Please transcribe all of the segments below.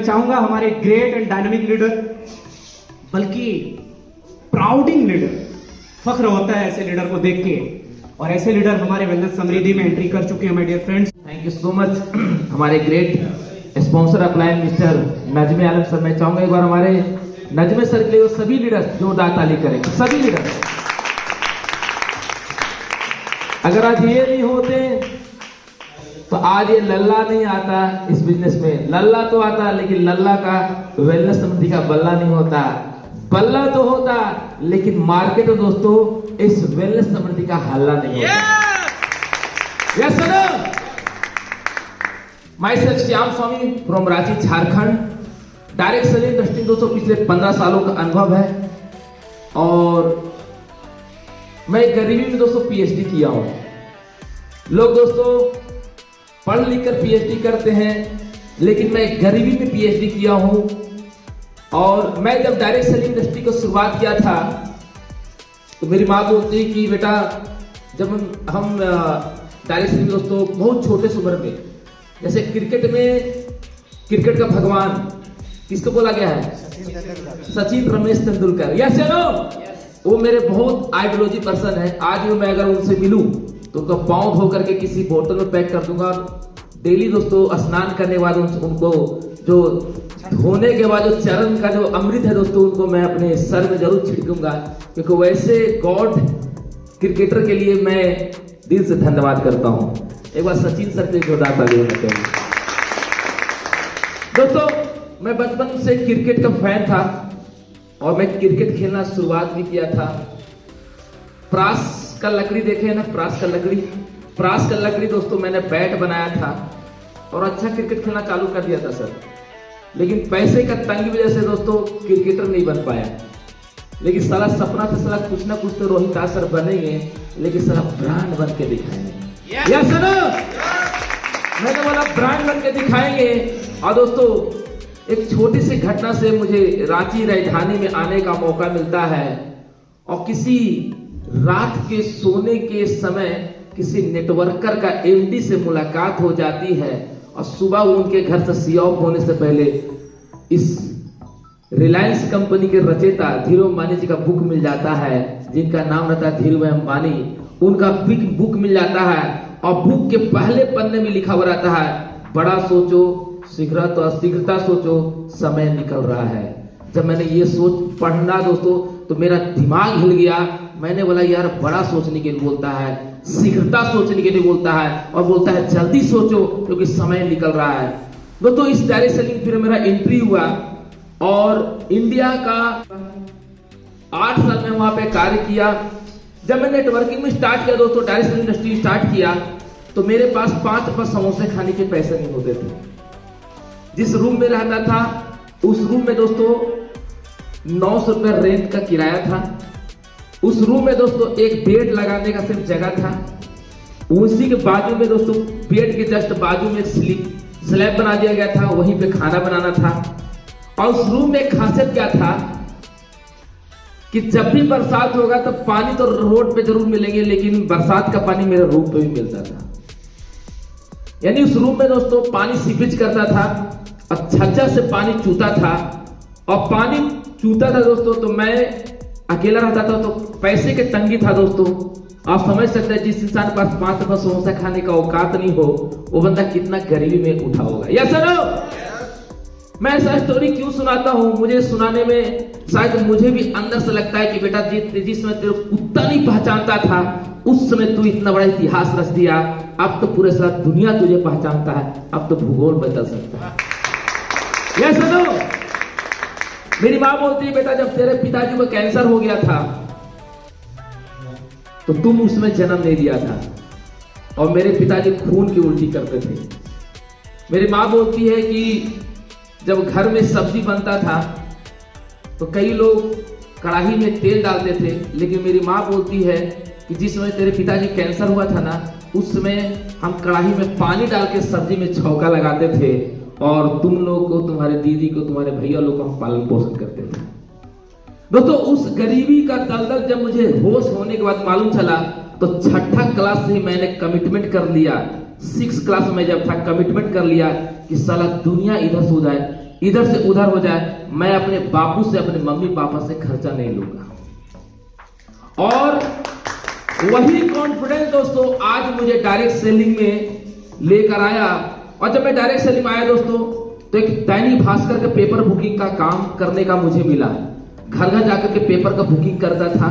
मैं चाहूंगा हमारे ग्रेट एंड डायनामिक लीडर, बल्कि प्राउडिंग लीडर, फख्र होता है ऐसे लीडर को देख के, और ऐसे लीडर हमारे वेलनेस समृद्धि में एंट्री कर चुके हैं my dear friends. Thank you so much हमारे great sponsor upline mister Najme Alam sir. मैं चाहूंगा एक बार हमारे नजमे सर के लिए सभी लीडर जोरदार ताली करें, सभी लीडर। अगर आज ये नहीं होते तो आज ये लल्ला नहीं आता इस बिजनेस में। लल्ला तो आता लेकिन लल्ला का वेलनेस समृद्धि का बल्ला नहीं होता। बल्ला तो होता लेकिन मार्केट में दोस्तों इस वेलनेस समृद्धि का हल्ला नहीं होता। Yes sir. My self Shyam Swami from Ranchi Jharkhand. Direct selling industry दोस्तों पिछले 15 सालों का अनुभव है और मैं गरीबी में दोस्तों पीएचडी किया हूं। लोग दोस्तों पढ़ लिख कर पीएचडी करते हैं लेकिन मैं गरीबी में पीएचडी किया हूं। और मैं जब डायरेक्ट सेलिंग इंडस्ट्री को शुरुआत किया था तो मेरी माँ बोलती कि बेटा जब हम डायरेक्ट सेलिंग दोस्तों बहुत छोटे से उम्र में, जैसे क्रिकेट में क्रिकेट का भगवान किसको बोला गया है? सचिन रमेश तेंदुलकर। यस चलो, वो मेरे बहुत आइडियोलॉजी पर्सन है। आज भी मैं अगर उनसे मिलूं तो उनका पांव धो करके किसी बोतल में पैक कर दूंगा। डेली दोस्तों स्नान करने के बाद उनको जो धोने के बाद जो चरण का जो अमृत है दोस्तों उनको मैं अपने सर में जरूर छिड़कूंगा, क्योंकि वैसे गॉड क्रिकेटर के लिए मैं दिल से धन्यवाद करता हूं। एक बार सचिन सर के जोरदार ताली होना चाहिए। दोस्तों मैं बचपन से क्रिकेट का फैन था और मैं क्रिकेट खेलना शुरुआत भी किया था। प्रास का लकड़ी देखे ना, प्रास का लकड़ी दोस्तों मैंने बैट बनाया था और अच्छा क्रिकेट खेलना चालू कर दिया था सर। लेकिन पैसे का तंगी वजह से दोस्तों क्रिकेटर नहीं बन पाया। लेकिन साला सपना था साला कुछ ना कुछ तो रोहित सर बनेंगे, लेकिन साला ब्रांड बन के दिखाएंगे। यस सर, मैंने बोला ब्रांड बन के दिखाएंगे। और दोस्तों एक छोटी सी घटना से मुझे रांची राजधानी में आने का मौका मिलता है और किसी रात के सोने के समय किसी नेटवर्कर का एमडी से मुलाकात हो जाती है और सुबह उनके घर से सी ऑफ होने से पहले इस रिलायंस कंपनी के रचयिता धीरू अंबानी जी का बुक मिल जाता है, जिनका नाम रहता है धीरू अंबानी। उनका बिग बुक मिल जाता है और बुक के पहले पन्ने में लिखा हुआ रहता है, बड़ा सोचो शीघ्रता सोचो, समय निकल रहा है। जब मैंने ये सोच पढ़ना दोस्तों तो मेरा दिमाग हिल गया। मैंने बोला यार बड़ा सोचने के लिए बोलता है, शीघ्रता सोचने के लिए बोलता है और बोलता है जल्दी सोचो क्योंकि समय निकल रहा है। दोस्तों इस डायरेक्ट सेलिंग फिर मेरा एंट्री हुआ और इंडिया का 8 साल में वहां पे कार्य किया। जब मैं नेटवर्किंग में स्टार्ट किया दोस्तों, डायरेक्ट सेलिंग इंडस्ट्री स्टार्ट किया तो मेरे पास 5 रुपए समोसे खाने के पैसे नहीं होते थे। जिस रूम में रहता था उस रूम में दोस्तों 900 रुपए रेंट का किराया था। उस रूम में दोस्तों एक बेड लगाने का सिर्फ जगह था। उसी के बाजू में दोस्तों बेड के जस्ट बाजू में स्लैब बना दिया गया था, वहीं पे खाना बनाना था। और उस रूम में एक खासियत क्या था कि जब भी बरसात होगा तो पानी तो रोड पे जरूर मिलेंगे, लेकिन बरसात का पानी मेरे रूम पे भी मिलता था। यानी उस रूम में दोस्तों पानी सीपेज करता था और छज्जा से पानी चूता था और पानी चूता था दोस्तों। तो मैं अकेला रहता था तो पैसे के तंगी था दोस्तों। आप समझ सकते हैं जिस इंसान के पास 5 रुपए समोसा खाने का औकात नहीं हो वो बंदा कितना गरीबी में उठा होगा। यस सर, मैं ऐसा स्टोरी क्यों सुनाता हूं? मुझे सुनाने में शायद मुझे भी अंदर से लगता है कि बेटा जिस समय तेरे कुत्ता नहीं पहचानता था उस समय तू इतना बड़ा इतिहास रच दिया। अब तो पूरे सारा दुनिया तुझे पहचानता है, अब तो भूगोल बदल सकता है। यस सर, मेरी मां बोलती है बेटा जब तेरे पिताजी को कैंसर हो गया था तो तुम उसमें जन्म नहीं दिया था और मेरे पिताजी खून की उल्टी करते थे। मेरी मां बोलती है कि जब घर में सब्जी बनता था तो कई लोग कढ़ाई में तेल डालते थे, लेकिन मेरी मां बोलती है कि जिस समय तेरे पिताजी कैंसर हुआ था ना उस समय हम कढ़ाई में पानी डाल के सब्जी में छौंका लगाते थे और तुम लोग को, तुम्हारे दीदी को, तुम्हारे भैया लोग को हम पालन पोषण करते थे। दोस्तों उस गरीबी का दलदल जब मुझे होश होने के बाद मालूम चला तो 6ठा क्लास से ही मैंने कमिटमेंट कर लिया। 6 क्लास में जब था कमिटमेंट कर लिया कि साला दुनिया इधर से उधर इधर से उधर हो जाए, मैं अपने बापू से, अपने मम्मी पापा से खर्चा नहीं लूंगा। और वही कॉन्फिडेंस दोस्तों आज मुझे डायरेक्ट सेलिंग में लेकर आया। और जब मैं डायरेक्ट सेलिंग में आया दोस्तों, तो एक दैनिक भास्कर के पेपर बुकिंग का काम करने का मुझे मिला। घर घर जाकर के पेपर का बुकिंग करता था।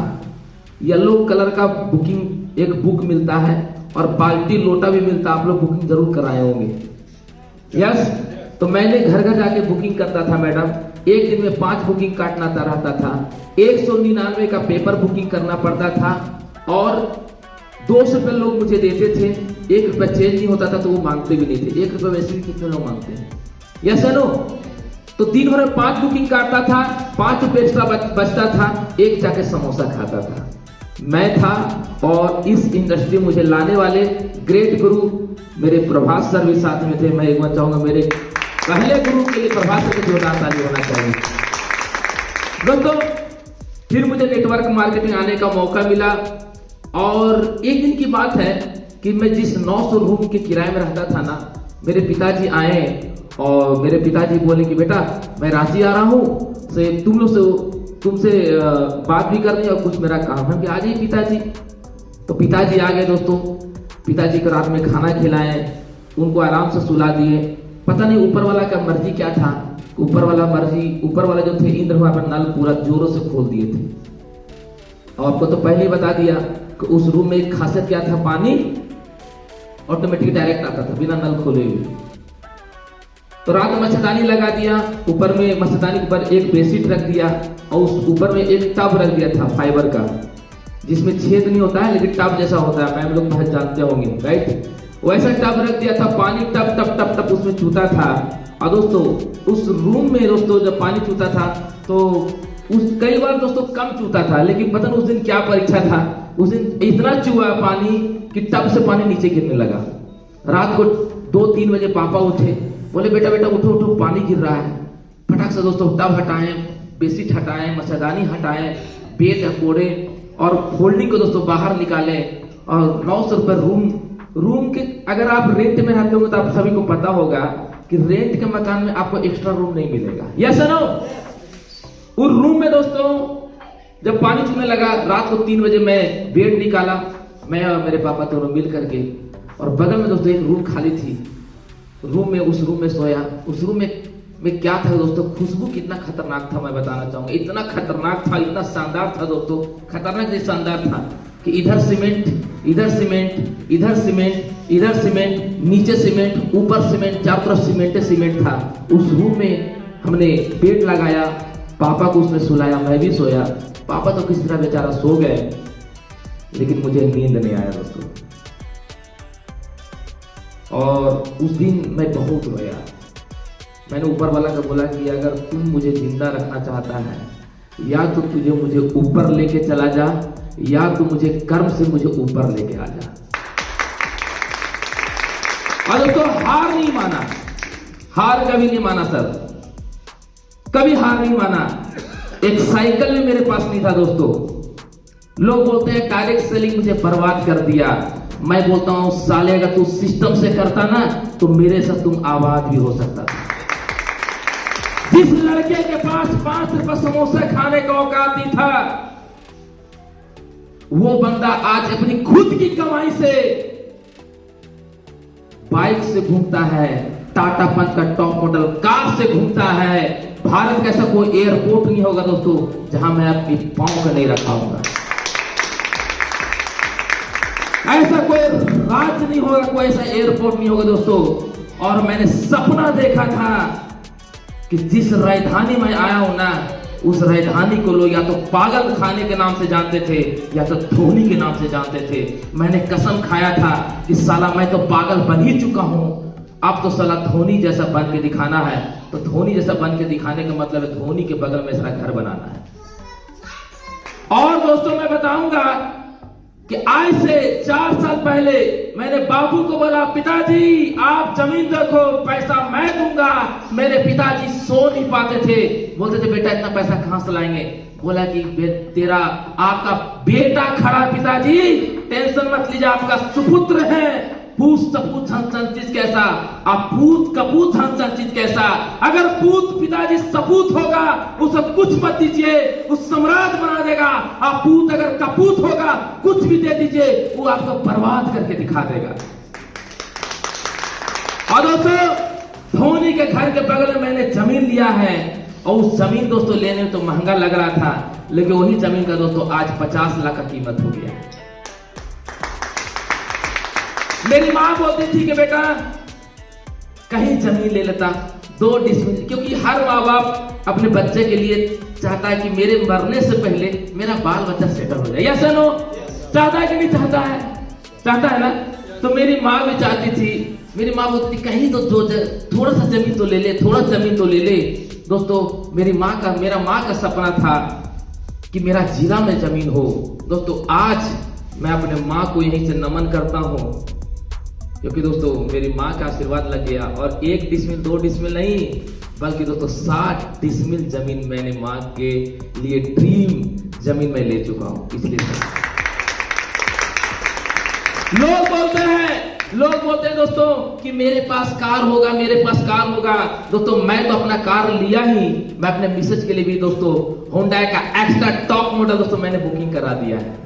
येलो कलर का बुकिंग एक बुक मिलता है और बाल्टी लोटा भी मिलता, आप लोग बुकिंग जरूर कराए होंगे। यस, तो मैंने घर घर जाके बुकिंग करता था मैडम। एक दिन में 5 बुकिंग काटना रहता था। 199 का पेपर बुकिंग करना पड़ता था और 200 रुपये लोग मुझे देते थे। 1 रुपया चेंज नहीं होता था तो वो मांगते भी नहीं थे। 1 रुपये वैसे भी कितने लोग मांगते हैं, यस नो। तो दिन भर में 5 बुकिंग काटता था, 5 रुपये एक्स्ट्रा बचता था, एक जाके समोसा खाता था। मैं था और इस इंडस्ट्री में मुझे लाने वाले ग्रेट गुरु मेरे प्रभास सर भी साथ में थे। मैं एक बार चाहूंगा मेरे पहले गुरु के लिए प्रभास सर के जोरदार ताली होना चाहिए दोस्तों। फिर मुझे नेटवर्क मार्केटिंग आने का मौका मिला और एक दिन की बात है कि मैं जिस 900 रूम के किराए में रहता था ना, मेरे पिताजी आए और मेरे पिताजी बोले कि बेटा मैं रांची आ रहा हूँ, से तुमसे बात भी करनी और कुछ मेरा काम है कि आ जाइए पिताजी। तो पिताजी आ गए दोस्तों। पिताजी को रात में खाना खिलाए, उनको आराम से सुला दिए। पता नहीं ऊपर वाला का मर्जी क्या था, ऊपर वाला जो थे इंद्र वहां पर नल पूरा जोरों से खोल दिए थे। और आपको तो पहले ही बता दिया कि उस रूम में एक खासियत क्या था, पानी ऑटोमेटिक डायरेक्ट आता था बिना नल खोले हुए। तो रात में मच्छरदानी लगा दिया, ऊपर में मच्छरदानी के ऊपर एक बेडशीट रख दिया और उस ऊपर में एक टब रख दिया था फाइबर का, जिसमें छेद नहीं होता है लेकिन टब जैसा होता है, मैम लोग बहुत जानते होंगे राइट। वैसा टब रख दिया था, पानी टप टप टप टप उसमें चूता था। और दोस्तों उस रूम में दोस्तों जब पानी चूता था तो कई बार दोस्तों कम चूता था, लेकिन पता नहीं उस दिन क्या परीक्षा था, उस दिन इतना चूहा पानी कि टब से पानी नीचे गिरने लगा। रात को 2-3 बजे पापा उठे, बोले बेटा बेटा उठो उठो पानी गिर रहा है। फटाक से दोस्तों टब हटाएं, बेडशीट हटाएं, मच्छरदानी हटाएं, बेड हकोड़े और फोल्डिंग को दोस्तों बाहर निकालें। और 900 रुपये रूम के, अगर आप रेंट में रहते होंगे तो आप सभी को पता होगा कि रेंट के मकान में आपको एक्स्ट्रा रूम नहीं मिलेगा, यस नो। उस रूम में दोस्तों जब पानी चूने लगा, रात को 3 बजे मैं बेड निकाला, मैं और मेरे पापा दोनों मिल करके, और बगल में दोस्तों एक रूम खाली थी, उस रूम में सोया। उस रूम में क्या था दोस्तों, खुशबू कितना खतरनाक था मैं बताना चाहूंगा। इतना खतरनाक था, इतना शानदार था दोस्तों, खतरनाक नहीं शानदार था कि इधर सीमेंट, इधर सीमेंट, इधर सीमेंट, इधर सीमेंट, नीचे सीमेंट, ऊपर सीमेंट, चारों तरफ सीमेंट था। उस रूम में हमने बेड लगाया, पापा को उसमें सुलाया, मैं भी सोया। पापा तो किसी तरह बेचारा सो गए, लेकिन मुझे नींद नहीं आया दोस्तों। और उस दिन मैं बहुत रोया। मैंने ऊपर वाला को बोला कि अगर तुम मुझे जिंदा रखना चाहता है, या तो तुझे मुझे ऊपर लेके चला जा, या तो मुझे कर्म से मुझे ऊपर लेके आ जा। और दोस्तों हार नहीं माना, हार कभी नहीं माना सर, कभी हार नहीं माना। एक साइकिल भी मेरे पास नहीं था दोस्तों। लोग बोलते हैं डायरेक्ट सेलिंग मुझे बर्बाद कर दिया। मैं बोलता हूं साले अगर तू सिस्टम से करता ना तो मेरे साथ तुम आबाद भी हो सकता था। जिस लड़के के पास 5 रुपए समोसा खाने का औकात नहीं था, वो बंदा आज अपनी खुद की कमाई से बाइक से घूमता है, टाटा पंच का टॉप मॉडल कार से घूमता है। भारत का ऐसा कोई एयरपोर्ट नहीं होगा दोस्तों जहां मैं अपनी पांव का नहीं रखा होगा। ऐसा कोई राज्य नहीं होगा, कोई ऐसा एयरपोर्ट नहीं होगा दोस्तों। और मैंने सपना देखा था कि जिस राजधानी में आया हूं ना, उस राजधानी को लोग या तो पागल खाने के नाम से जानते थे या तो धोनी के नाम से जानते थे। मैंने कसम खाया था कि साला मैं तो पागल बन ही चुका हूं, अब तो साला धोनी जैसा बन के दिखाना है। तो धोनी जैसा बन के दिखाने का मतलब है धोनी के बगल में सारा घर बनाना है। और दोस्तों मैं बताऊंगा कि आज से 4 साल पहले मैंने बाबू को बोला पिताजी आप जमीन रखो, पैसा मैं दूंगा। मेरे पिताजी सो नहीं पाते थे, बोलते थे बेटा इतना पैसा कहां से लाएंगे। बोला कि तेरा आपका बेटा खड़ा, पिताजी टेंशन मत लीजिए, आपका सुपुत्र है, पूत सपूत संचित कैसा, अपूत कपूत संचित कैसा। अगर पूत पिताजी सपूत होगा उसे कुछ मत दीजिए, उस सम्राट बना देगा। अपूत अगर कपूत होगा कुछ भी दे दीजिए, वो आपको बर्बाद करके दिखा देगा। और दोस्तों धोनी के घर के बगल में मैंने जमीन लिया है, और उस जमीन दोस्तों लेने में तो महंगा लग रहा था, लेकिन वही जमीन का दोस्तों आज 50 लाख का कीमत हो गया। मेरी मां बोलती थी कि बेटा कहीं जमीन ले लेता 2 डिसमिल, क्योंकि हर माँ बाप अपने बच्चे के लिए चाहता है कि मेरे मरने से पहले मेरा बाल बच्चा सेटल हो जाए। या सुनो, चाहता है कि नहीं चाहता है? चाहता है ना। तो मेरी माँ भी चाहती थी। मेरी माँ बोलती थी कहीं तो थोड़ा सा जमीन तो ले ले, थोड़ा जमीन तो ले ले। दोस्तों मेरा माँ का सपना था कि मेरा जिला में जमीन हो। दोस्तों आज मैं अपने माँ को यहीं से नमन करता हूँ, क्योंकि दोस्तों मेरी माँ का आशीर्वाद लग गया। और 1 डिसमिल 2 डिसमिल नहीं, बल्कि दोस्तों 60 डिसमिल जमीन मैंने माँ के लिए ड्रीम जमीन में ले चुका हूँ। इसलिए लोग बोलते हैं दोस्तों कि मेरे पास कार होगा, मेरे पास कार होगा। दोस्तों मैं तो अपना कार लिया ही, मैं अपने मिसेज के लिए भी दोस्तों होंडा का एक्स्ट्रा टॉप मॉडल दोस्तों मैंने बुकिंग करा दिया है।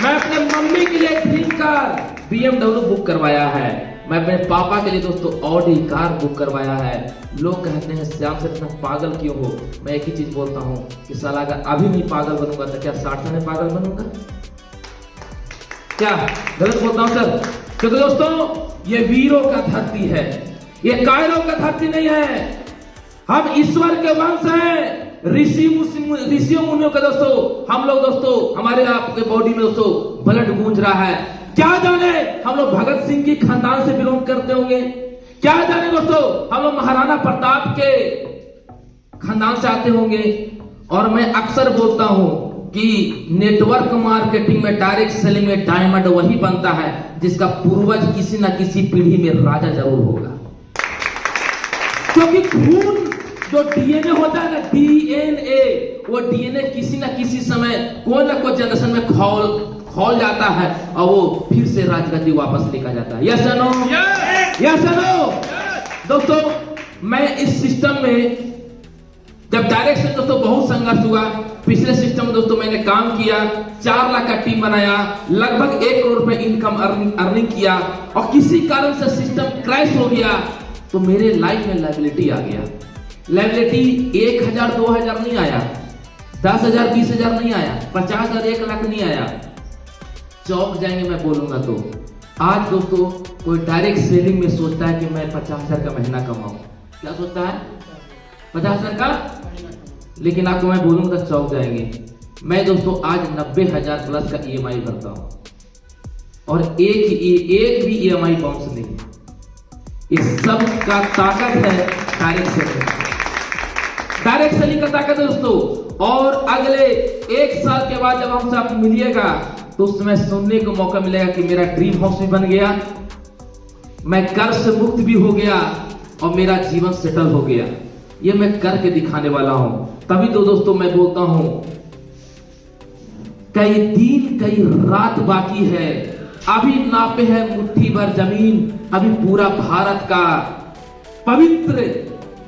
मैं अपने मम्मी के लिए ड्रीम कार BMW बुक करवाया है। मैं अपने पापा के लिए दोस्तों ऑडी कार बुक करवाया है। लोग कहते हैं श्याम सर इतना पागल क्यों हो? मैं एक ही चीज बोलता हूं कि साला अगर अभी नहीं पागल बनूंगा तो क्या 60 साल में पागल बनूंगा? क्या गलत बोलता हूं सर? क्योंकि दोस्तों ये वीरों का धरती है, ये कायरों का धरती नहीं है। हम ईश्वर के वंश हैं, ऋषियों मुनियों का दोस्तों हम लोग दोस्तों हमारे आपके बॉडी में दोस्तों ब्लड गूंज रहा है। क्या जाने हम लोग भगत सिंह की खानदान से बिलोंग करते होंगे, क्या जाने दोस्तों हम लोग महाराणा प्रताप के खानदान से आते होंगे। और मैं अक्सर बोलता हूं कि नेटवर्क मार्केटिंग में, डायरेक्ट सेलिंग में डायमंड वही बनता है जिसका पूर्वज किसी ना किसी पीढ़ी में राजा जरूर होगा। क्योंकि खून जो डीएनए होता है ना, डीएनए, वो डीएनए किसी ना किसी समय कोई ना कोई जनरेशन में खोल जाता है और वो फिर से राजगद्दी वापस लेकर जाता है। Yes no, yes no. दोस्तों मैं इस सिस्टम में जब डायरेक्ट से दोस्तों बहुत संघर्ष हुआ। पिछले सिस्टम में दोस्तों मैंने काम किया, 4 लाख का टीम बनाया, लगभग 1 करोड़ रुपए इनकम अर्निंग किया, और किसी कारण से सिस्टम क्रैश हो गया तो मेरे लाइफ में लायबिलिटी आ गया। लायबिलिटी 1000 2000 नहीं आया, 10,000 20,000 नहीं आया, 50,000 1 लाख नहीं आया। चौक जाएंगे मैं बोलूंगा तो। आज दोस्तों कोई डायरेक्ट सेलिंग में सोचता है कि मैं 50,000 का महीना कमाऊं। क्या सोचता है? 50,000 का। लेकिन आपको मैं बोलूंगा तो चौक जाएंगे। मैं दोस्तों आज 90,000 प्लस का EMI भरता हूं, और एक भी EMI बाउंस नहीं। इस सब का ताकत है डायरेक्ट सेलिंग। डायरेक्ट सेलिंग का ताकत है दोस्तों। और अगले 1 साल के बाद जब हमसे आप मिलिएगा तो उस समय सुनने को मौका मिलेगा कि मेरा ड्रीम हाउस भी बन गया, मैं कर्ज से मुक्त भी हो गया, और मेरा जीवन सेटल हो गया। ये मैं करके दिखाने वाला हूं। तभी तो दोस्तों मैं बोलता हूं कई दिन कई रात बाकी है, अभी नापे है मुट्ठी भर जमीन, अभी पूरा भारत का पवित्र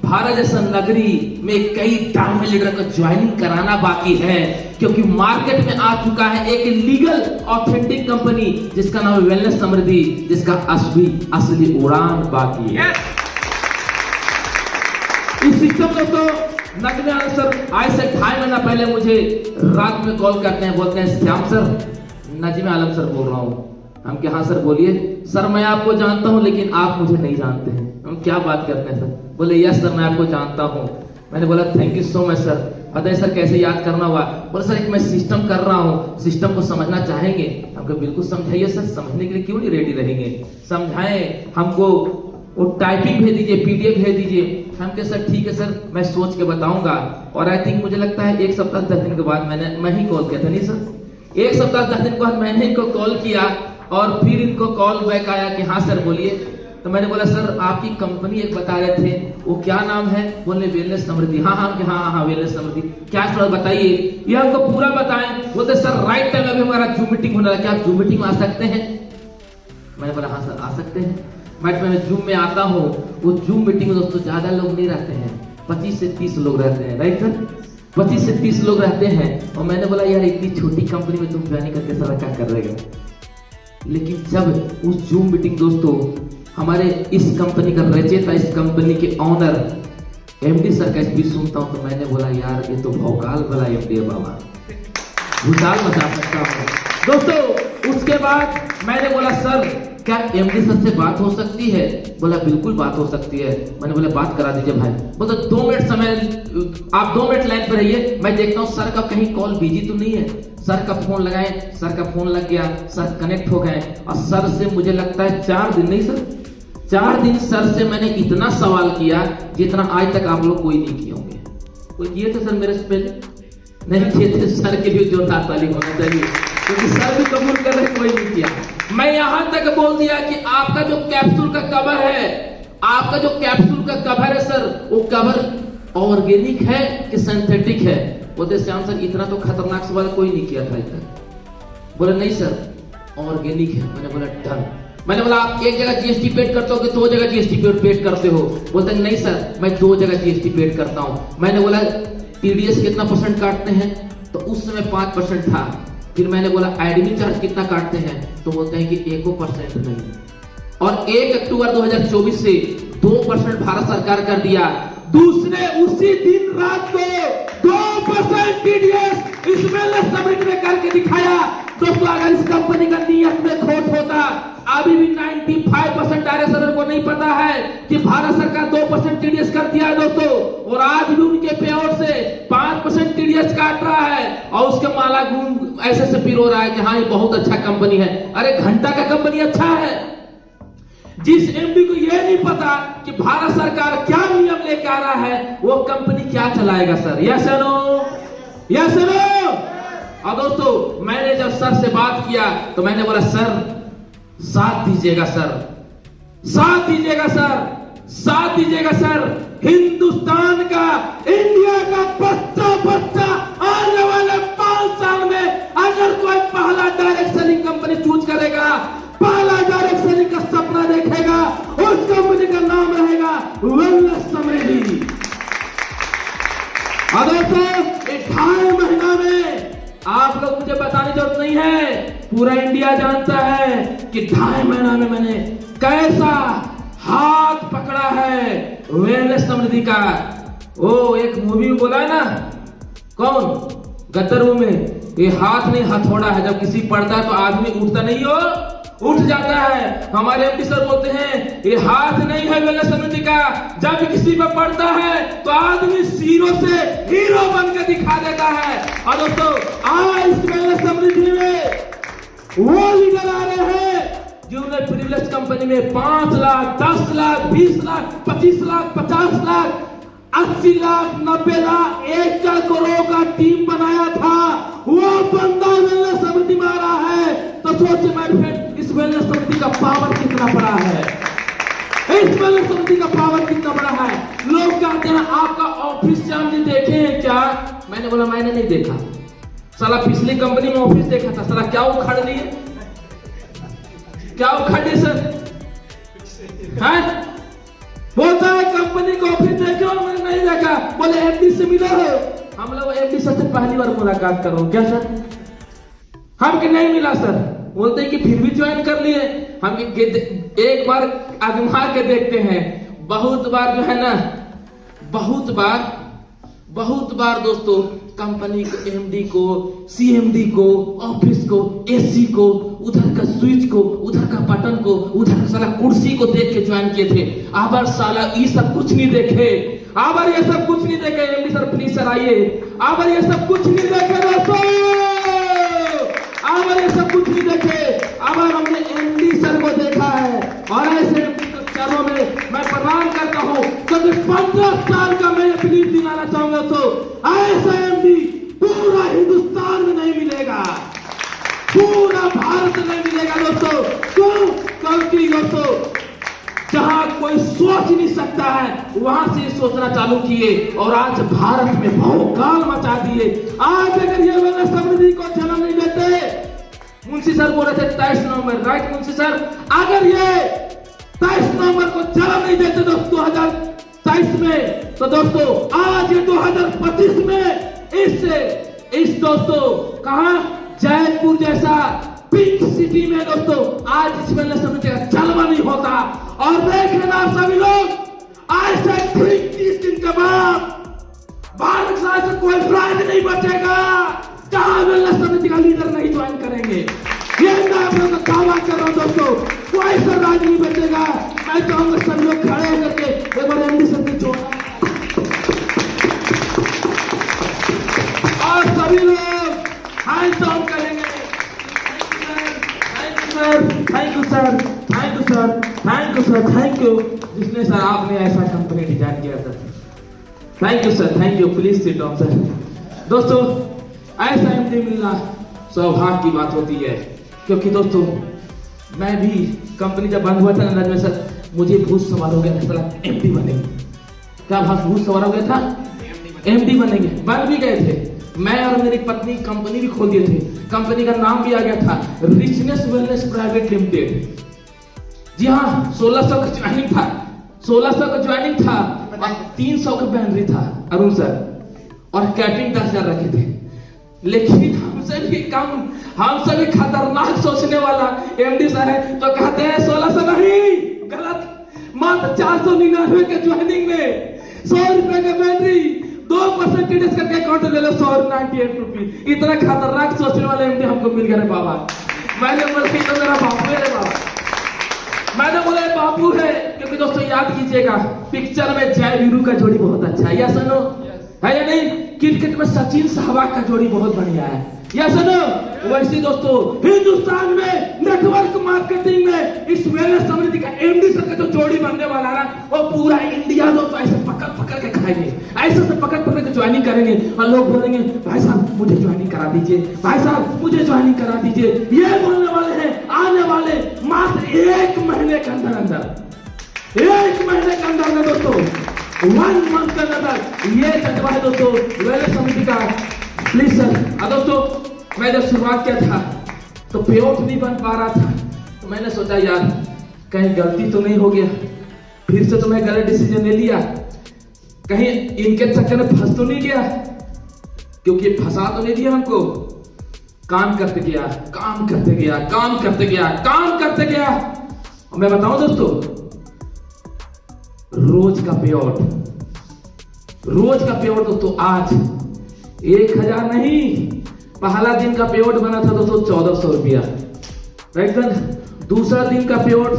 भारत जैसा नगरी में कई डायमंड लीडर को ज्वाइनिंग कराना बाकी है। क्योंकि मार्केट में आ चुका है एक लीगल ऑथेंटिक कंपनी जिसका नाम है वेलनेस समृद्धि, जिसका असली उड़ान बाकी है। इस सिस्टम दोस्तों नजमे आलम सर आज से 2.5 महीना पहले मुझे रात में कॉल करते हैं, बोलते हैं श्याम सर, नजमे आलम सर बोल रहा हूं। हम क्या? हाँ सर बोलिए। सर मैं आपको जानता हूं लेकिन आप मुझे नहीं जानते हैं। हम क्या बात करते हैं सर? बोले यस सर मैं आपको जानता हूं। मैंने बोला thank you so much sir, बताइए सर कैसे याद करना हुआ? बोले सर एक मैं सिस्टम कर रहा हूं, सिस्टम को समझना चाहेंगे? हमको बिल्कुल समझाइए सर, समझने के लिए क्यों नहीं रेडी रहेंगे, समझाएं हमको, वो टाइपिंग भेज दीजिए, PDF भेज दीजिए। हम कहे सर ठीक है सर मैं सोच के बताऊंगा। और आई थिंक मुझे लगता है 1 सप्ताह 10 दिन के बाद मैं ही कॉल किया था, नहीं सर? 1 सप्ताह 10 दिन के बाद मैंने इनको कॉल किया, और फिर इनको कॉल बैक आया कि हाँ सर बोलिए। तो मैंने बोला सर आपकी कंपनी एक बता रहे थे, वो क्या नाम है? बोले वेलनेस समृद्धि। हाँ वेलनेस समृद्धि, क्या थोड़ा बताइए। ये हमको पूरा बताएं। बोलते सर राइट टाइम अभी हमारा जूम मीटिंग होने लगा, क्या आप जूम मीटिंग में आ सकते हैं? मैंने बोला हाँ सर आ सकते हैं। मैं जूम में आता हूँ, वो जूम मीटिंग में दोस्तों ज्यादा लोग नहीं रहते हैं, 25 से 30 लोग रहते हैं, राइट सर? 25 से 30 लोग रहते हैं। और मैंने बोला यार इतनी छोटी कंपनी में तुम ज्वाइन करके सारा क्या कर रहेगा। लेकिन जब उस जूम मीटिंग दोस्तों हमारे इस कंपनी का रचेता, इस कंपनी के ऑनर एमडी सर का स्पीच सुनता हूं तो मैंने बोला यार ये तो भौकाल वाला एमडी है बाबा, भूचाल मचा सकता हूं दोस्तों। उसके बाद मैंने बोला सर क्या एमडी सर से बात हो सकती है? बोला बिल्कुल बात हो सकती है। मैंने बोला बात करा दीजिए भाई। बोला 2 मिनट समय, आप 2 मिनट लाइन पर रहिए, मैं देखता हूँ सर का कहीं कॉल बिजी तो नहीं है। सर का फोन लगाए, सर का फोन लग गया, सर कनेक्ट हो गए और सर से मुझे लगता है 4 दिन नहीं सर 4 दिन सर से मैंने इतना सवाल किया जितना आज तक आप लोग कोई नहीं किए होंगे। कोई किए थे सर मेरे से पहले? नहीं किए थे। सर के लिए जोरदार ताली होना चाहिए, क्योंकि सर भी कबूल कर रहे, कोई नहीं किया। मैं यहां तक बोल दिया कि आपका जो कैप्सूल का कवर है, आपका जो कैप्सूल का कवर है सर, वो कवर ऑर्गेनिक है कि सिंथेटिक है? बोलते श्याम सर इतना तो खतरनाक सवाल कोई नहीं किया था आज तक। बोले नहीं सर ऑर्गेनिक है। मैंने बोला डन। मैंने बोला आप एक जगह जीएसटी पेड करते हो कि 2 जगह जीएसटी पेड करते हो? बोलते नहीं सर मैं 2 जगह जीएसटी पेड करता हूं। मैंने बोला टीडीएस कितना % काटते हैं? तो उस समय 5% था। फिर मैंने बोला एडमिन चार्ज कितना काटते हैं? तो बोलते हैं कि 1% नहीं। और 1 अक्टूबर 2024 से 2% भारत सरकार कर दिया। दूसरे उसी दिन रात को 2% टीडीएस इस वेलनेस समिट ने करके दिखाया। दोस्तों अगर इस कंपनी का नियत में खोट होता, अभी भी 95% डायरेक्टर को नहीं पता है कि भारत सरकार 2% टीडीएस कर दिया है दोस्तों, और आज भी उनके पे आउट से 5% टीडीएस काट रहा है और उसके माला गुण ऐसे से पिरो रहा है कि हाँ ये बहुत अच्छा कंपनी है। अरे घंटा का कंपनी अच्छा है। जिस एमडी को यह नहीं पता कि भारत सरकार क्या नियम लेके आ रहा है, वो कंपनी क्या चलाएगा sir? Yes no, yes no. और दोस्तों मैंने जब सर से बात किया तो मैंने बोला सर साथ दीजिएगा सर, साथ दीजिएगा सर, साथ दीजिएगा सर। हिंदुस्तान का, इंडिया का बच्चा आने वाले 5 साल में अगर कोई पहला डायरेक्ट सेलिंग कंपनी चूज करेगा, पहला डायरेक्ट सेलिंग का सपना देखेगा, उस कंपनी का नाम रहेगा वेलनेस समृद्धि। और दोस्तों 2.5 महीना में आप लोग मुझे बताने जरूरत नहीं है, पूरा इंडिया जानता है कि 2.5 महीना में मैंने कैसा हाथ पकड़ा है वेलनेस समृद्धि का। ओ एक मूवी में बोला है ना, कौन? गदर में, ये हाथ नहीं हथौड़ा है। जब किसी पड़ता है तो आदमी उठता नहीं हो, उठ जाता है। हमारे एमडी सर बोलते हैं ये हाथ नहीं है वेलनेस समृद्धि का, जब किसी पर पड़ता है तो आदमी जीरो से हीरो बनकर दिखा देता है। और दोस्तों आज इस वेलनेस समृद्धि में वो लीडर आ रहे हैं जिन्होंने प्रिविलेज कंपनी में 5 लाख, 10 लाख, 20 लाख, 25 लाख, 50 लाख, 80 लाख, 90 लाख, 1 करोड़ का टीम बनाया था। वो बंदा वेलनेस समृद्धि में आ रहा है। तो सोचिए माय फ्रेंड, इस वेलनेस समृद्धि का पावर कितना बड़ा है, इस वेलनेस समृद्धि का पावर कितना बड़ा है। लोग कहते हैं आपका ऑफिस श्याम जी देखे हैं क्या? मैंने बोला मैंने नहीं देखा। साला पिछली कंपनी में ऑफिस देखा था, साला क्या उखाड़ लिए, क्या उखाड़ लिए सर? हैं? बोलता है कंपनी को ऑफिस देखे हो? मैंने नहीं देखा। बोले एमडी से मिला हो? हम लोग एमडी सर से पहली बार मुलाकात कर रहा हूं। क्या सर? हम के नहीं मिला सर। बोलते हैं कि फिर भी ज्वाइन कर लिए। हम एक बार आजमा के देखते हैं। बहुत बार जो है ना, बहुत बार दोस्तों कंपनी को, एमडी को, सीएमडी को, ऑफिस को, एसी को, उधर का स्विच को, उधर का बटन को, उधर का साला कुर्सी को देख के ज्वाइन किए थे। आबर साला ये सब कुछ नहीं देखे, आबर ये सब कुछ नहीं देखे। एमडी सर प्लीज सर आइए। आबर ये सब कुछ नहीं देखे दोस्तों, आबर ये सब कुछ नहीं देखे। आबर हमने एमडी सर को देखा है और ऐसे चरणों में मैं प्रणाम करता हूं, क्योंकि 15 साल का मैं बिलीफ दिलाना चाहूंगा तो ऐसा एमडी पूरा हिंदुस्तान में नहीं मिलेगा, पूरा भारत में नहीं मिलेगा दोस्तों। क्यों? क्योंकि दोस्तों जहां कोई सोच नहीं सकता है वहां से सोचना चालू किए और आज भारत में भौकाल मचा दिए। आज अगर ये वेलनेस समृद्धि को जन्म नहीं देते, मुंशी सर बोल रहे थे 23 नवंबर, राइट मुंशी सर, अगर ये 23 नवंबर को जन्म नहीं देते दोस्तों 2023 में, तो दोस्तों आज ये 2025 में इस दोस्तों कहा जयपुर जैसा पिंक सिटी में दोस्तों आज इस वेलनेस समृद्धि का जलवा नहीं होता। और देख लेना सभी लोग, आज से ठीक 30 दिन के बाद भारत से कोई राज्य नहीं बचेगा जहां वेलनेस समिति का लीडर नहीं ज्वाइन करेंगे। ये मैं आप लोगों को दावा कर रहा हूं दोस्तों, कोई सा राज्य नहीं बचेगा। मैं चाहूंगा सब लोग खड़े होकर के एक बार एमडी सर के जोड़ और सभी लोग हैंड्स ऑन करेंगे। Thank you sir, thank you sir, thank you sir, thank you जिसने सर आपने ऐसा कंपनी डिजाइन किया sir. Thank you sir, thank you, please sit down sir. दोस्तों ऐसा एमडी मिलना सौभाग्य की बात होती है, क्योंकि दोस्तों मैं भी कंपनी जब बंद हुआ था ना में सर, मुझे भूत सवार हो गया था एमडी बनेंगे। क्या भूत सवार हो गया था? एमडी बनेंगे, बन भी गए थे। मैं और मेरी पत्नी कंपनी भी खोल दिए थे, कंपनी का नाम भी आ गया था रिचनेस वेलनेस प्राइवेट लिमिटेड। जी हाँ, 1600 का ज्वाइनिंग था, 1600 का ज्वाइनिंग था और 300 का बैनरी था अरुण सर, और कैटरिंग 10,000 रखे थे। लेकिन हमसे भी कम, हमसे भी खतरनाक सोचने वाला एमडी सर है, तो कहते हैं 1600 नहीं, गलत, मात्र 499 के ज्वाइनिंग में 100 रुपए का बैनरी, 2% इंटरेस्ट करके अकाउंट ले लो 198 रुपीज। इतना खतरनाक सोचने वाले एमडी हमको मिल गए बाबा। मैंने बोला तो मेरा बापू है रे बाबा, मैंने बोला बापू है, क्योंकि दोस्तों याद कीजिएगा पिक्चर में जय वीरू का जोड़ी बहुत अच्छा है, या सुनो है या नहीं? क्रिकेट में सचिन सहवाग का जोड़ी बहुत बढ़िया है, या सुनो? वैसे दोस्तों हिंदुस्तान में नेटवर्क मार्केटिंग में इस वेलनेस समृद्धि का एमडी सर का जो जोड़ी बनने वाला है ना, वो पूरा इंडिया दोस्तों ऐसे पकड़ पकड़ के खाएंगे, ऐसे से पकड़ पकड़ के ज्वाइनिंग करेंगे और लोग बोलेंगे भाई साहब मुझे ज्वाइनिंग करा दीजिए, भाई साहब मुझे ज्वाइनिंग करा दीजिए। ये बोलने वाले हैं आने वाले मात्र 1 महीने के अंदर अंदर, 1 महीने के अंदर अंदर दोस्तों, 1 मंथ के अंदर ये जज्बा है दोस्तों वेलनेस समिति का। Please sir. दोस्तों मैं जब शुरुआत किया था तो पेआउट नहीं बन पा रहा था, तो मैंने सोचा यार कहीं गलती तो नहीं हो गया, फिर से तो मैं गलत डिसीजन ले लिया, कहीं इनके चक्कर में फंस तो नहीं गया, क्योंकि फंसा तो नहीं दिया हमको। काम करते गया, काम करते गया, काम करते गया, काम करते गया, और मैं बताऊं दोस्तों रोज का पेआउट, रोज का पेआउट दोस्तों आज 1000 नहीं, पहला दिन का पेआउट बना था दोस्तों 1400 रुपया, राइट सर। दूसरा दिन का पेआउट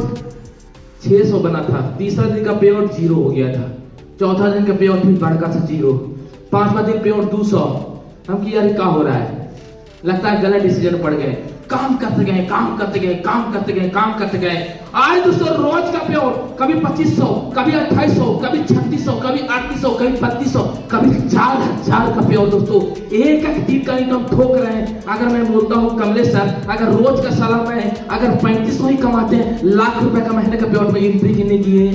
600 बना था, तीसरा दिन का पेआउट 0 हो गया था, चौथा दिन का पेआउट भी बढ़ था 0, पांचवा दिन पेआउट 200। हम कि यार क्या हो रहा है, लगता है गलत डिसीजन पड़ गए। काम करते गए, काम करते गए, काम करते गए, काम करते गए। आज दोस्तों रोज का पेआउट कभी 2500, कभी 2800, कभी 3600, कभी 3800, कभी 3200, कभी 4000 का पेआउट दोस्तों एक दिन का इनकम ठोक रहे हैं। अगर मैं बोलता हूँ कमलेश सर, अगर रोज का साला में अगर 3500 ही कमाते हैं, लाख रुपए का महीने का पेआउट में एंट्री कितने किए?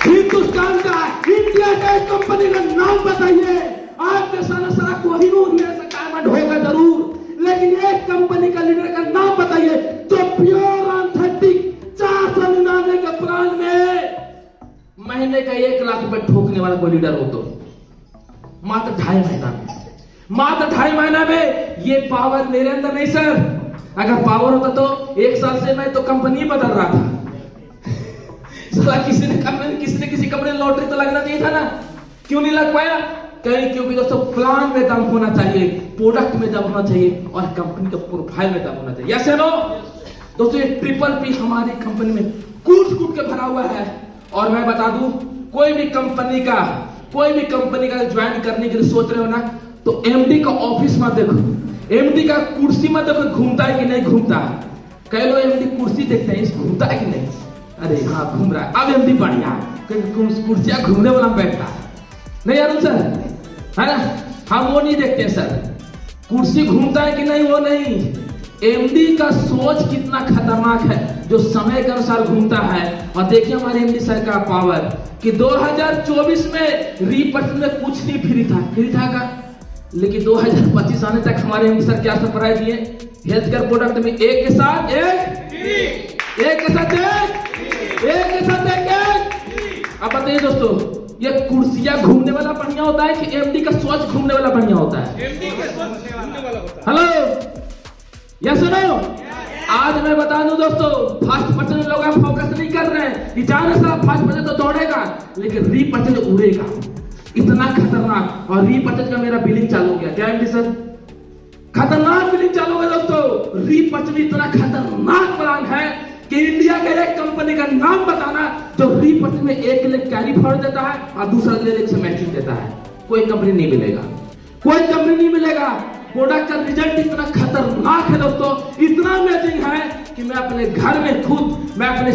हिंदुस्तान का, इंडिया का एक कंपनी का नाम बताइए। आपके सारा कोहिनूर में ऐसा डायमंड होगा जरूर, लेकिन एक कंपनी का लीडर का नाम बताइए जो प्योर ऑथेंटिक 499 के ब्रांड में महीने का 1 लाख रुपए ठोकने वाला कोई लीडर हो तो मात्र 2.5 महीना में, मात्र 2.5 महीना में। ये पावर मेरे अंदर नहीं सर, अगर पावर होता तो 1 साल से मैं तो कंपनी बदल रहा था। किसी ने किसी कंपनी में लॉटरी तो लगना चाहिए था ना, क्यों नहीं लग पाया? क्योंकि दोस्तों प्लान में दम होना चाहिए, प्रोडक्ट में दम होना चाहिए, और कंपनी का प्रोफाइल में दम होना चाहिए। यस या नो? दोस्तों ये ट्रिपल पी हमारी कंपनी में कूट कूट के भरा हुआ है। और मैं बता दूं, कोई भी कंपनी का ज्वाइन करने के लिए सोच रहे हो ना, तो एमडी का ऑफिस मत देखो, एमडी का कुर्सी मत देखो घूमता है कि नहीं घूमता। कई लोग एमडी कुर्सी देखते हैं, घूमता है कि नहीं, अरे हाँ घूम रहा है, अब एमडी बढ़िया, कुर्सियां घूमने वाला बैठता नहीं अरुण सर, है ना? हम वो नहीं देखते सर, कुर्सी घूमता है कि नहीं वो नहीं, एमडी का सोच कितना खतरनाक है, जो समय के अनुसार घूमता है। और देखिए हमारे एमडी सर का पावर कि 2024 में रीपर्चेज में कुछ नहीं फ्री था का, लेकिन 2025 आने तक हमारे एमडी सर क्या सरप्राइज दिए, हेल्थ केयर प्रोडक्ट में एक के साथ एक। अब बताइए दोस्तों, ये कुर्सियां घूमने वाला बढ़िया होता है कि एमडी का सोच घूमने वाला बढ़िया होता है? एमडी का सोच घूमने वाला होता है। हेलो, या सुनो, आज मैं बता दूं दोस्तों, फास्ट पर्सन लोग फोकस नहीं कर रहे हैं, जाने से फास्ट पर्सन तो दौड़ेगा लेकिन रीपर्चेज उड़ेगा, इतना खतरनाक। और रीपर्चेज का मेरा बिलिंग चालू हो गया, क्या एमडी सर? खतरनाक बिलिंग चालू हो गया दोस्तों। रीपर्चेज इतना खतरनाक प्लान है कि इंडिया के एक कंपनी का नाम बताना जो रीपर्चेज में एक के लिए कैरी फॉरवर्ड देता है और दूसरा के लिए मैट्रिक देता है। कोई कंपनी नहीं मिलेगा, कोई कंपनी नहीं मिलेगा। प्रोडक्ट का रिजल्ट इतना खतरनाक है दोस्तों, इतना अमेजिंग है कि मैं अपने घर में खुद मैं अपने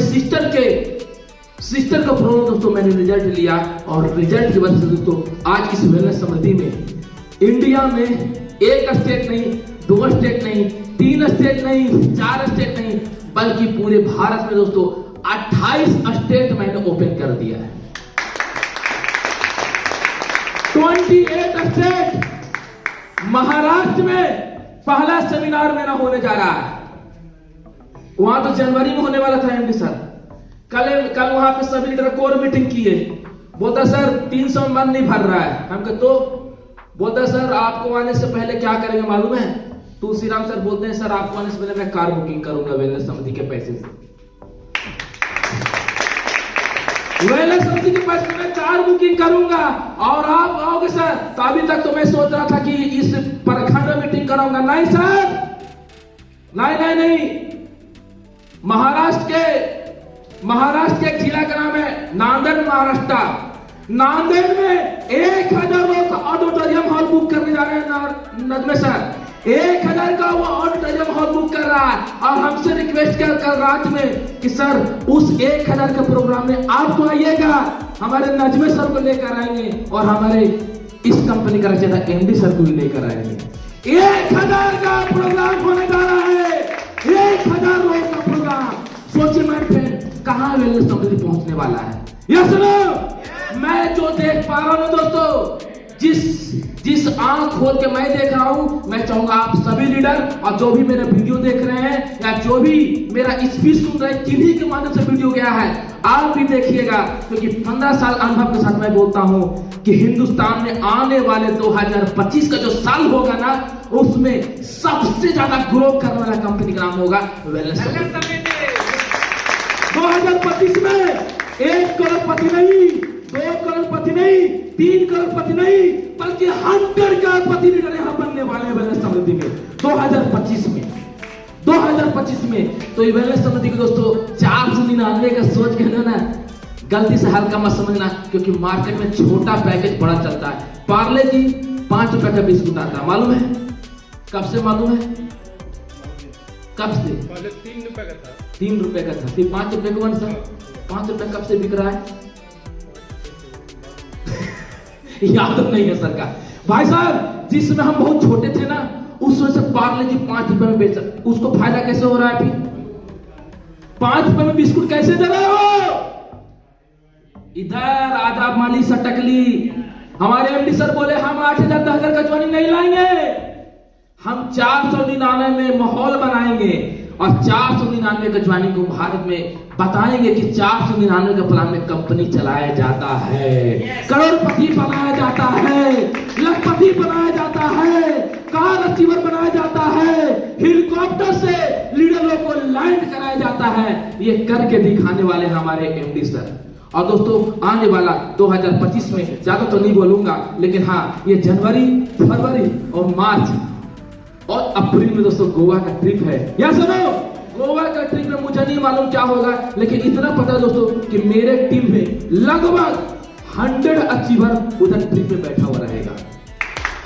सिस्टर का प्रॉब्लम दोस्तों मैंने रिजल्ट लिया, और रिजल्ट की वजह से दोस्तों आज इस वेलनेस समृद्धि में इंडिया में एक स्टेट नहीं, 2 स्टेट नहीं, 3 स्टेट नहीं, 4 स्टेट नहीं, बल्कि पूरे भारत में दोस्तों 28 स्टेट मैंने ओपन कर दिया है। 28 स्टेट। महाराष्ट्र में पहला सेमिनार मेरा होने जा रहा है, वहां तो जनवरी में होने वाला था एमडी सर। कल वहां पे सभी लीडर कोर मीटिंग किए, बोलता सर 300 मन नहीं भर रहा है। हम कहते तो बोलता सर आपको आने से पहले क्या करेंगे मालूम है? तुलसीराम सर बोलते हैं सर आपको आने से पहले मैं कार बुकिंग करूंगा वेलनेस समिति के पैसे से। वेलनेस समिति के पैसे में कार बुकिंग करूंगा और आप आओगे सर। तो अभी तक तो मैं सोच रहा था कि इस प्रखंड में मीटिंग कराऊंगा, नहीं सर, नहीं। महाराष्ट्र के जिला का नाम है नांदेड़, महाराष्ट्र। नांदेड़ में 1000 लोग का ऑडिटोरियम हॉल बुक करने जा रहे हैं नजमे सर। 1000 का वो ऑडिटोरियम हॉल बुक कर रहा है और हमसे रिक्वेस्ट किया कल रात में कि सर उस 1000 के प्रोग्राम में आप तो आइएगा, हमारे नजमे सर को लेकर आएंगे और हमारे इस कंपनी का रचयिता एमडी सर को भी लेकर आएंगे। 1000 का प्रोग्राम होने जा रहा है, 1000 लोग का प्रोग्राम। सोचिए माय फ्रेंड, कहां वेलनेस समिति पहुंचने वाला है। ये सुनो, मैं जो देख पा रहा हूं दोस्तों, जिस आंख खोल के मैं देख रहा हूं, मैं चाहूंगा आप सभी लीडर और जो भी मेरा वीडियो देख रहे हैं या जो भी मेरा स्पीच सुन रहे हैं, किन्हीं के माध्यम से वीडियो गया है, आप भी देखिएगा, क्योंकि 15 साल अनुभव के साथ मैं बोलता हूं कि हिंदुस्तान में आने वाले 2025 का जो साल होगा ना, उसमें सबसे ज्यादा ग्रो करने वाला कंपनी का नाम होगा वेलनेस समिति। 2025 में 1 करोड़पति नहीं, 2 करोड़पति नहीं, 3 करोड़पति नहीं, बल्कि 100 करोड़पति लीडर यहाँ बनने वाले हैं वेलनेस समिति में 2025 में। तो ये वेलनेस समिति के दोस्तों 499 का सोच के ना गलती से हल्का मत समझना, क्योंकि मार्केट में छोटा पैकेज बड़ा चलता है। पार्ले जी 5 रुपए का बिस्कुट आता है, मालूम है? कब से मालूम है? कब से? पहले 3 रुपए का था। 3 रुपए का था, फिर 5 रुपए का बन सर। 5 रुपए कब से बिक रहा है? याद नहीं है सर का भाई साहब। जिसमें हम बहुत छोटे थे ना, उस वजह से पार्ले जी 5 रुपए में बेच, उसको फायदा कैसे हो रहा है? फिर 5 रुपए में बिस्कुट कैसे दे रहे हो? इधर आदाब माली सटकली। हमारे एमडी सर बोले हम 8000 10,000 का ज्वाइनिंग नहीं लाएंगे, हम 499 में माहौल बनाएंगे और 499 का ज्वाइनिंग को भारत में बताएंगे कि 499 के प्लान में कंपनी चलाया जाता है, करोड़पति बनाया जाता है, लखपति बनाया जाता है, कार अचीवर बनाया जाता है, हेलीकॉप्टर से लीडरों को लैंड कराया जाता है। ये करके दिखाने वाले हमारे एमडी सर। और दोस्तों आने वाला 2025 में ज्यादा तो नहीं बोलूंगा, लेकिन हाँ, ये जनवरी, फरवरी और मार्च और अप्रैल में दोस्तों गोवा का ट्रिप है। या सुनो, गोवा का ट्रिप में मुझे नहीं मालूम क्या होगा, लेकिन इतना पता है दोस्तों कि मेरे टीम में लगभग 100 अचीवर उधर ट्रिप में बैठा हुआ रहेगा।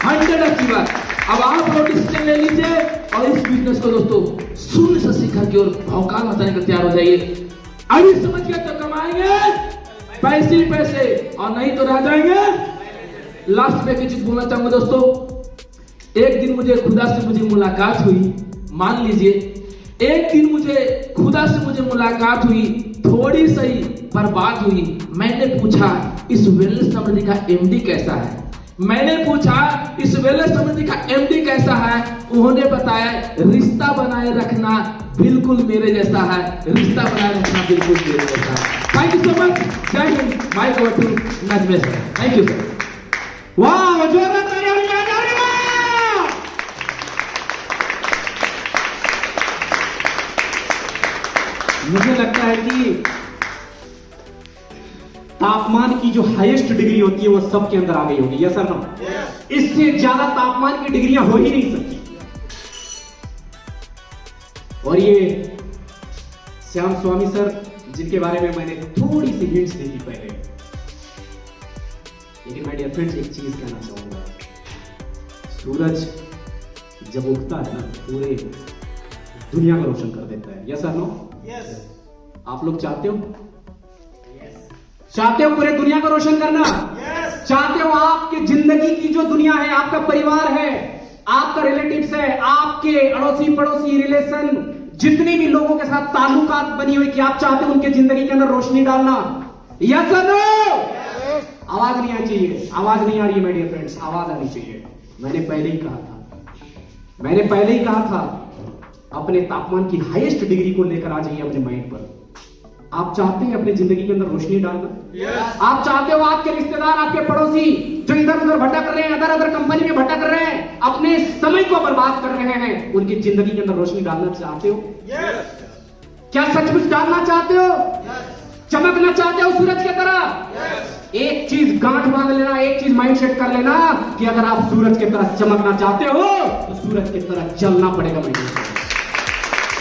100 अचीवर। अब आप लोग डिसीजन ले लीजिए और इस बिजनेस को दोस्तों शून्य से शिखर की ओर भौकाल मचाने का तैयार हो जाइए। अभी समझ गए तो कमाएंगे पैसे ही पैसे, और नहीं तो रह जाएंगे। लास्ट में कुछ बोलना चाहूंगा दोस्तों। एक दिन मुझे खुदा से मुलाकात हुई, मान लीजिए एक दिन मुझे खुदा से मुझे मुलाकात हुई, थोड़ी सही पर बात हुई। मैंने पूछा इस वेलनेस समृद्धि का एमडी कैसा है, मैंने पूछा इस वेलनेस समृद्धि का एमडी कैसा है। उन्होंने बताया रिश्ता बनाए रखना बिल्कुल मेरे जैसा है, रिश्ता बनाए रखना बिल्कुल मेरे जैसा है। Thank you so much. जय Hind. My God to Najme sir. Thank you sir. वाह, जोरदार तालियां बजाइए, तालियां। मुझे लगता है कि तापमान की जो हाईएस्ट डिग्री होती है वो सबके अंदर आ गई होगी। Yes sir no? इससे ज्यादा तापमान की डिग्रियां हो ही नहीं सकती। और ये श्याम स्वामी सर, जिनके बारे में मैंने थोड़ी सी हिंट्स दी थी पहले, लेकिन माय डियर फ्रेंड्स एक चीज कहना चाहूंगा, सूरज जब उगता है ना पूरे दुनिया को रोशन कर देता है। Yes sir no? यस। आप लोग चाहते हो? चाहते हो पूरे दुनिया को रोशन करना? yes. चाहते हो आपकी जिंदगी की जो दुनिया है, आपका परिवार है, आपका रिलेटिव्स है, आपके अड़ोसी पड़ोसी रिलेशन, जितने भी लोगों के साथ ताल्लुकात बनी हुई, कि आप चाहते हो उनके जिंदगी के अंदर रोशनी डालना? यस और नो? आवाज नहीं आनी चाहिए, आवाज नहीं आ रही है माय डियर फ्रेंड्स, आवाज आनी चाहिए। मैंने पहले ही कहा था, अपने तापमान की हाईएस्ट डिग्री को लेकर आ जाइए अपने माइंड पर। आप चाहते हैं अपनी जिंदगी के अंदर रोशनी डालना? yes. आप चाहते हो आपके रिश्तेदार, आपके पड़ोसी जो इधर उधर भटक रहे हैं, अदर कंपनी में भटक रहे हैं, अपने समय को बर्बाद कर रहे हैं, उनकी जिंदगी के अंदर रोशनी डालना चाहते हो? yes. क्या सचमुच डालना चाहते हो? yes. चमकना चाहते हो सूरज की तरह? yes. एक चीज गांठ बांध लेना, एक चीज माइंड सेट कर लेना कि अगर आप सूरज की तरह चमकना चाहते हो तो सूरज की तरह जलना पड़ेगा माइंड,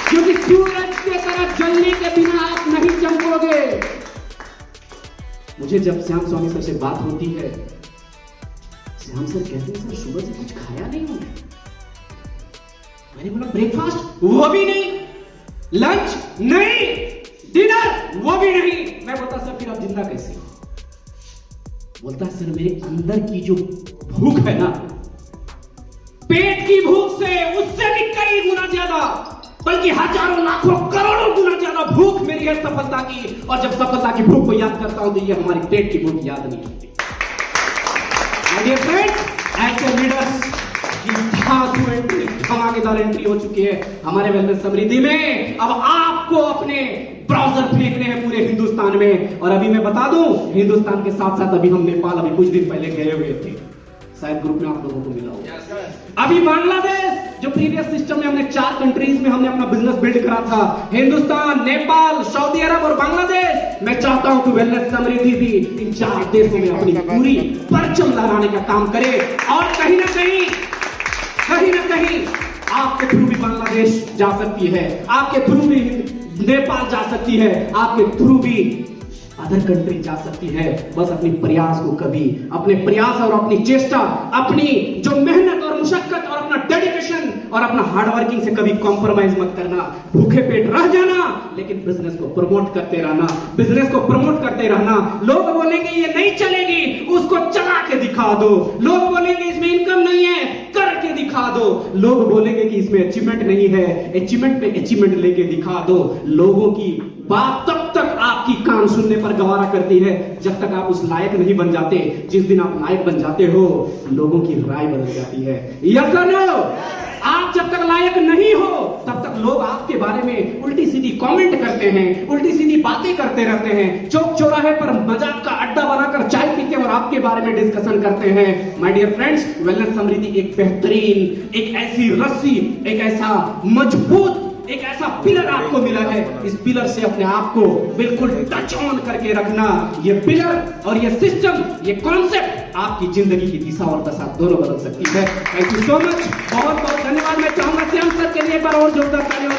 क्योंकि सूरज की तरह जलने के बिना आप नहीं चमकोगे। मुझे जब श्याम स्वामी सर से बात होती है, श्याम सर कहते हैं सर सुबह से कुछ खाया नहीं हूं। मैंने बोला ब्रेकफास्ट वो भी नहीं, लंच नहीं, डिनर वो भी नहीं। मैं बोलता सर फिर आप जिंदा कैसे? बोलता सर मेरे अंदर की जो भूख है ना, पेट की भूख से उससे भी कई गुना ज्यादा, बल्कि हजारों लाखों करोड़ों गुना ज्यादा भूख मेरी है सफलता की। और जब सफलता की भूख को याद करता हूं तो ये हमारी पेट की भूख याद नहीं होती। डियर फ्रेंड्स, ऐसे लीडर्स की धांसू एंट्री, धमाकेदार एंट्री हो चुकी है हमारे वेलनेस समृद्धि में। अब आपको अपने ब्राउजर फेंकने हैं पूरे हिंदुस्तान में। और अभी मैं बता दूं, हिंदुस्तान के साथ साथ अभी हम नेपाल अभी कुछ दिन पहले गए हुए थे, शायद ग्रुप में आप लोगों को मिला होगा। अभी बांग्लादेश, जो प्रीवियस सिस्टम में हमने 4 कंट्रीज में हमने अपना बिजनेस बिल्ड करा था, हिंदुस्तान, नेपाल, सऊदी अरब और बांग्लादेश। मैं चाहता हूं कि वेलनेस समृद्धि भी इन 4 देशों में अपनी पूरी परचम लहराने का काम करे। और कहीं ना कहीं आपके थ्रू भी बांग्लादेश जा सकती है, आपके थ्रू भी नेपाल जा सकती है, आपके थ्रू भी अदर कंट्री जा सकती है। बस अपने प्रयास को कभी, अपने प्रयास और अपनी चेष्टा, अपनी जो मेहनत और मुशक्कत और अपना डेडिकेशन और अपना हार्डवर्किंग से कभी कॉम्प्रोमाइज मत करना। भूखे पेट रह जाना, लेकिन बिजनेस को प्रमोट करते रहना, बिजनेस को प्रमोट करते रहना। लोग बोलेंगे ये नहीं चलेगी, उसको चला के दिखा दो। लोग बोलेंगे इसमें इनकम नहीं है, करके दिखा दो। लोग बोलेंगे कि इसमें अचीवमेंट नहीं है, अचीवमेंट पे अचीवमेंट लेके दिखा दो। लोगों की बात तब तक आपकी कान सुनने पर गवारा करती है जब तक आप उस लायक नहीं बन जाते। जिस दिन आप लायक बन जाते हो, लोगों की राय बदल जाती है। यस और नो? आप जब तक लायक नहीं हो तब तक लोग आपके बारे में उल्टी सीधी कमेंट करते हैं, उल्टी सीधी बातें करते रहते हैं। चौक चौराहे पर मजाक का अड्डा बनाकर चाय पीते और आपके बारे में डिस्कशन करते हैं। माय डियर फ्रेंड्स, वेलनेस समृद्धि एक बेहतरीन, एक ऐसी रस्सी, एक ऐसा मजबूत, एक ऐसा पिलर आपको मिला है। इस पिलर से अपने आप को बिल्कुल टच ऑन करके रखना। ये पिलर और ये सिस्टम, ये कॉन्सेप्ट आपकी जिंदगी की दिशा और दशा दोनों बदल सकती है। थैंक यू सो मच, बहुत बहुत धन्यवाद। मैं चाहूंगा श्याम सर के लिए एक बार और जोरदार तालियां